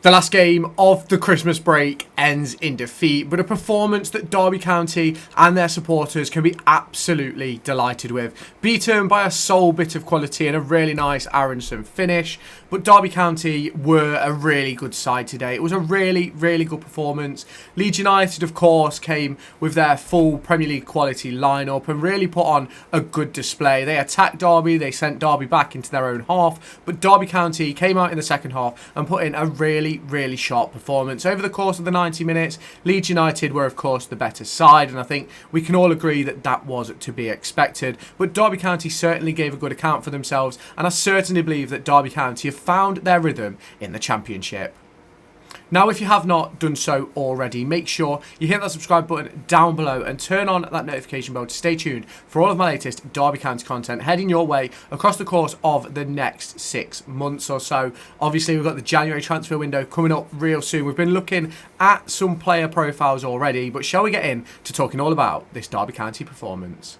The last game of the Christmas break ends in defeat, but a performance that Derby County and their supporters can be absolutely delighted with. Beaten by a sole bit of quality and a really nice Aaronson finish, but Derby County were a really good side today. It was a really, really good performance. Leeds United, of course, came with their full Premier League quality lineup and really put on a good display. They attacked Derby, they sent Derby back into their own half, but Derby County came out in the second half and put in a really sharp performance. Over the course of the 90 minutes, Leeds United were, of course, the better side, and I think we can all agree that that was to be expected. But Derby County certainly gave a good account for themselves, and I certainly believe that Derby County have found their rhythm in the Championship. Now, if you have not done so already, make sure you hit that subscribe button down below and turn on that notification bell to stay tuned for all of my latest Derby County content heading your way across the course of the next 6 months or so. Obviously, we've got the January transfer window coming up real soon. We've been looking at some player profiles already, but shall we get in to talking all about this Derby County performance?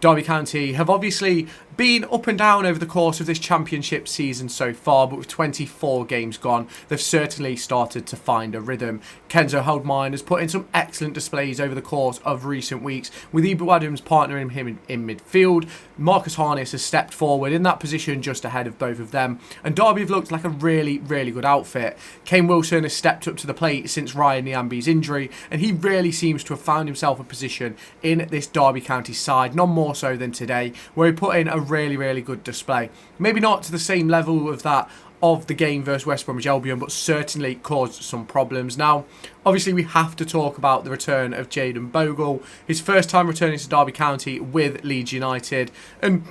Derby County have obviously been up and down over the course of this Championship season so far, but with 24 games gone, they've certainly started to find a rhythm. Kenzo Goudmijn has put in some excellent displays over the course of recent weeks, with Ebou Adams partnering him in midfield. Marcus Harness has stepped forward in that position just ahead of both of them, and Derby have looked like a really good outfit. Kane Wilson has stepped up to the plate since Ryan Niambi's injury, and he really seems to have found himself a position in this Derby County side, none more so than today, where he put in a really good display. Maybe not to the same level of that of the game versus West Bromwich Albion, but certainly caused some problems. Now, obviously, we have to talk about the return of Jayden Bogle, his first time returning to Derby County with Leeds United, and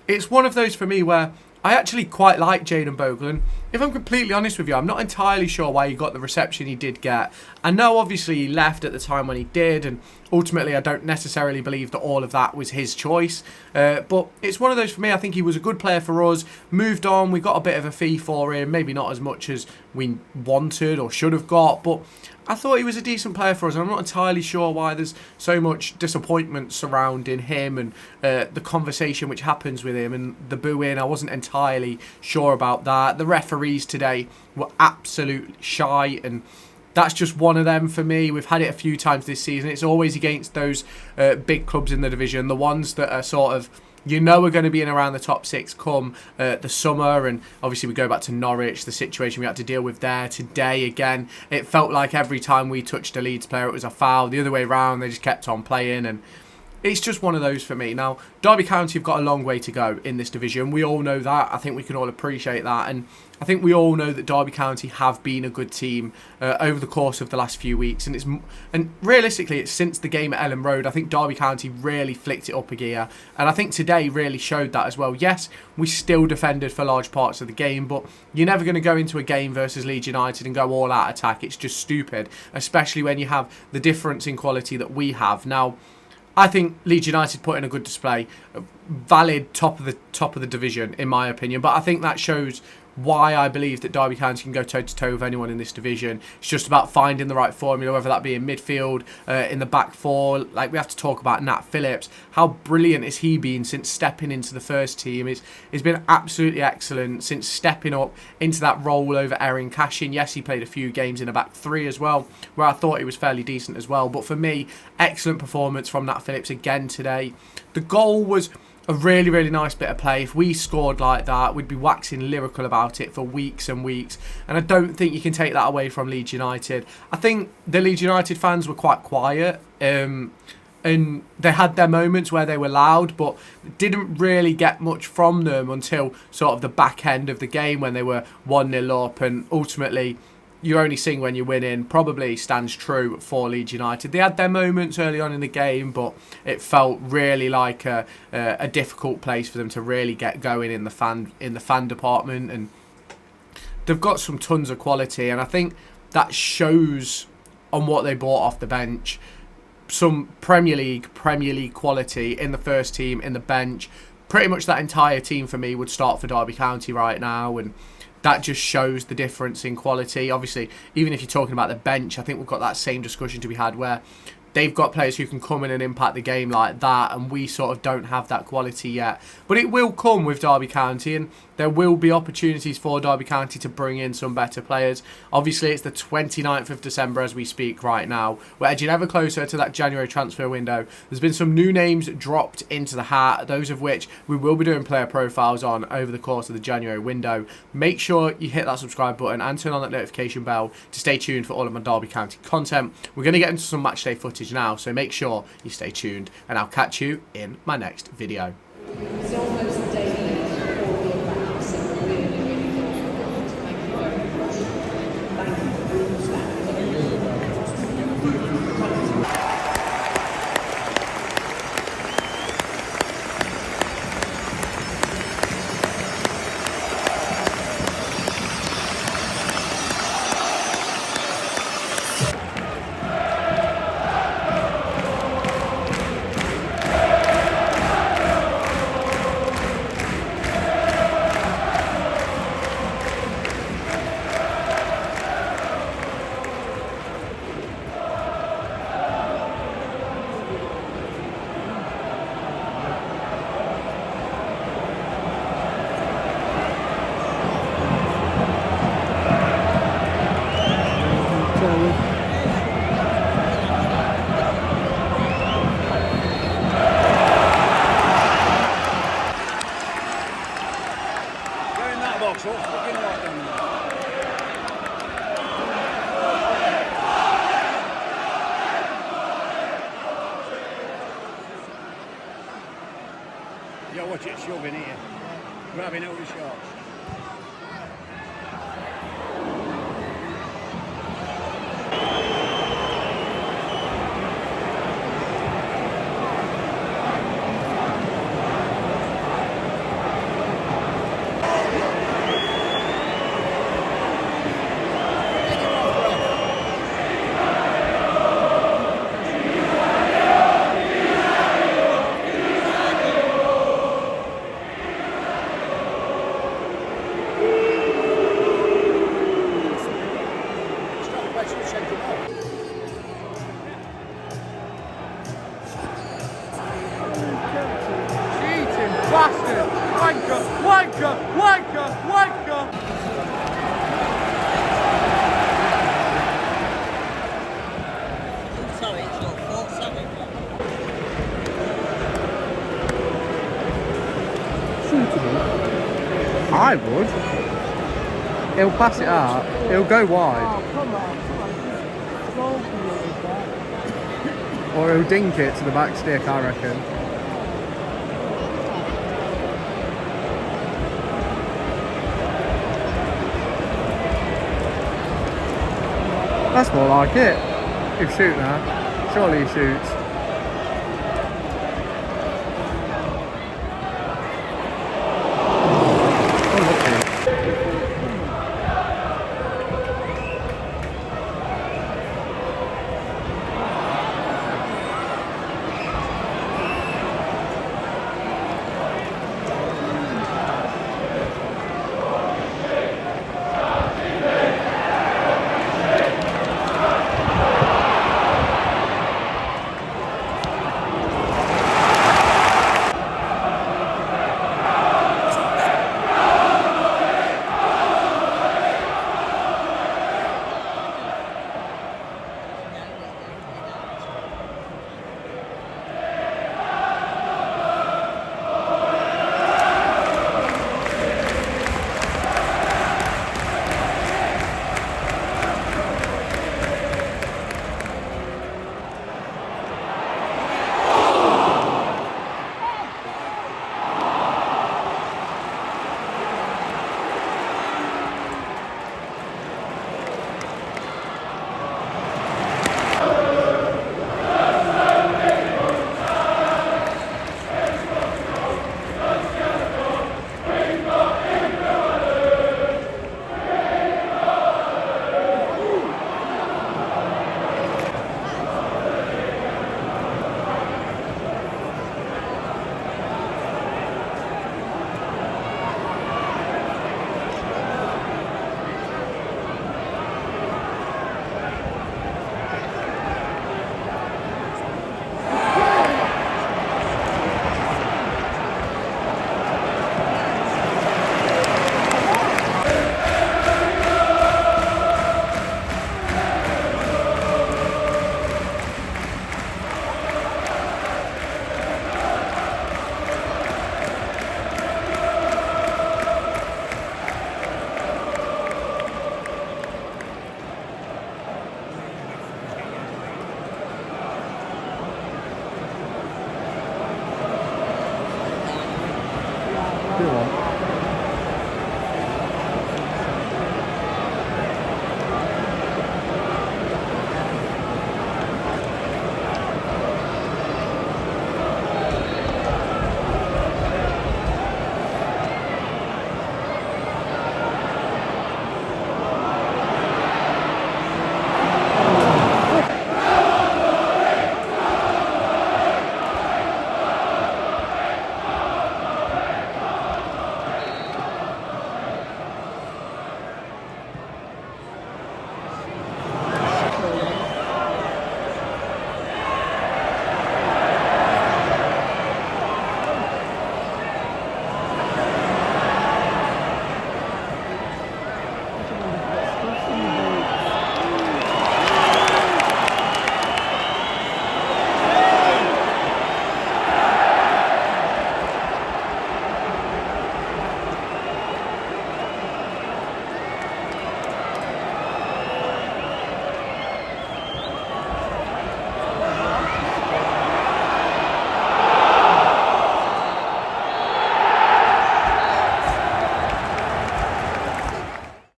it's one of those for me where I actually quite like Jaden Bogle, and if I'm completely honest with you, I'm not entirely sure why he got the reception he did get. I know obviously he left at the time when he did, and ultimately I don't necessarily believe that all of that was his choice, but it's one of those for me. I think he was a good player for us, moved on, we got a bit of a fee for him, maybe not as much as we wanted or should have got, but I thought he was a decent player for us, and I'm not entirely sure why there's so much disappointment surrounding him and the conversation which happens with him and the booing. I wasn't entirely sure about that. The referees today were absolutely shy, and that's just one of them for me. We've had it a few times this season. It's always against those big clubs in the division, the ones that are sort of, you know, we're going to be in around the top 6 come the summer, and obviously we go back to Norwich, the situation we had to deal with there today again. It felt like every time we touched a Leeds player it was a foul. The other way around, they just kept on playing, and it's just one of those for me. Now, Derby County have got a long way to go in this division. We all know that. I think we can all appreciate that. And I think we all know that Derby County have been a good team over the course of the last few weeks. And realistically, it's since the game at Ellen Road, I think Derby County really flicked it up a gear. And I think today really showed that as well. Yes, we still defended for large parts of the game, but you're never going to go into a game versus Leeds United and go all out attack. It's just stupid, especially when you have the difference in quality that we have. Now, I think Leeds United put in a good display, valid top of the division in my opinion. But I think that shows why I believe that Derby County can go toe-to-toe with anyone in this division. It's just about finding the right formula, whether that be in midfield, in the back four. Like, we have to talk about Nat Phillips. How brilliant has he been since stepping into the first team? He's been absolutely excellent since stepping up into that role over Erin Cashin. Yes, he played a few games in a back three as well, where I thought he was fairly decent as well. But for me, excellent performance from Nat Phillips again today. The goal was a really nice bit of play. If we scored like that, we'd be waxing lyrical about it for weeks and weeks. And I don't think you can take that away from Leeds United. I think the Leeds United fans were quite quiet. And they had their moments where they were loud, but didn't really get much from them until sort of the back end of the game when they were 1-0 up. And ultimately, you only sing when you're winning, probably stands true for Leeds United. They had their moments early on in the game, but it felt really like a difficult place for them to really get going in the fan department. And they've got some tons of quality, and I think that shows on what they brought off the bench. Some Premier League quality in the first team, in the bench. Pretty much that entire team for me would start for Derby County right now, and that just shows the difference in quality. Obviously, even if you're talking about the bench, I think we've got that same discussion to be had where they've got players who can come in and impact the game like that, and we sort of don't have that quality yet. But it will come with Derby County, and there will be opportunities for Derby County to bring in some better players. Obviously, it's the 29th of December as we speak right now. We're edging ever closer to that January transfer window. There's been some new names dropped into the hat, those of which we will be doing player profiles on over the course of the January window. Make sure you hit that subscribe button and turn on that notification bell to stay tuned for all of my Derby County content. We're going to get into some matchday footage now, so make sure you stay tuned, and I'll catch you in my next video. It's almost daily all year round, so really, really good. Thank you very much. Thank you for your respect. Yeah, watch it shoving here, grabbing all the shots. Bastard! Wanker! Wanker! Wanker! Wanker! Sorry, it's your fault, sorry. I would. He'll pass it out. He'll go wide. Or he'll dink it to the back stick, I reckon. That's more like it. He'll shoot now. Surely he shoots.